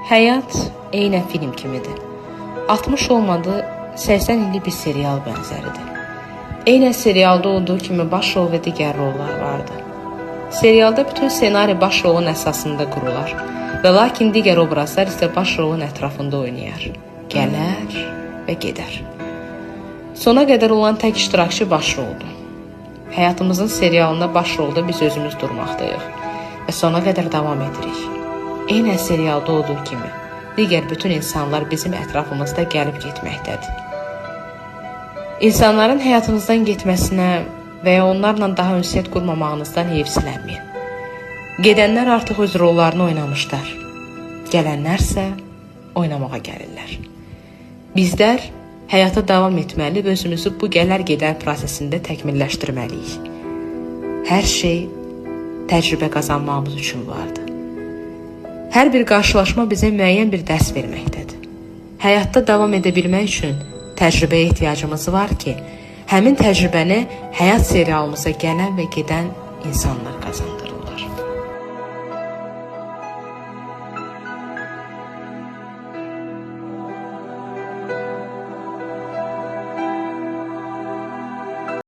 Həyat eynən film kimidir. 60 olmadı, 80 illik bir serial bənzəridir. Eynən serialda olduğu kimi baş rol və digər rollar vardı. Serialda bütün senari baş rolun əsasında qurular və lakin digər obrazlar isə baş rolun ətrafında oynayar, gələr və gedər. Sona qədər olan tək iştirakçı baş roldur. Həyatımızın serialında baş rolda biz özümüz durmaqdayıq və sona qədər davam edirik. Eynən serialda olduğu kimi, digər bütün insanlar bizim ətrafımızda gəlib getməkdədir. İnsanların həyatınızdan getməsinə və ya onlarla daha ünsiyyət qurmamağınızdan heyfsilənməyin. Gedənlər artıq öz rollarını oynamışlar. Gələnlərsə oynamağa gəlirlər. Bizlər həyata davam etməli və özümüzü bu gələr-gedər prosesində təkmilləşdirməliyik. Hər şey təcrübə qazanmağımız üçün vardır. Hər bir qarşılaşma bizə müəyyən bir dərs verməkdədir. Həyatda davam edə bilmək üçün təcrübəyə ehtiyacımız var ki, həmin təcrübəni həyat serialımıza gələn və gedən insanlar qazandır.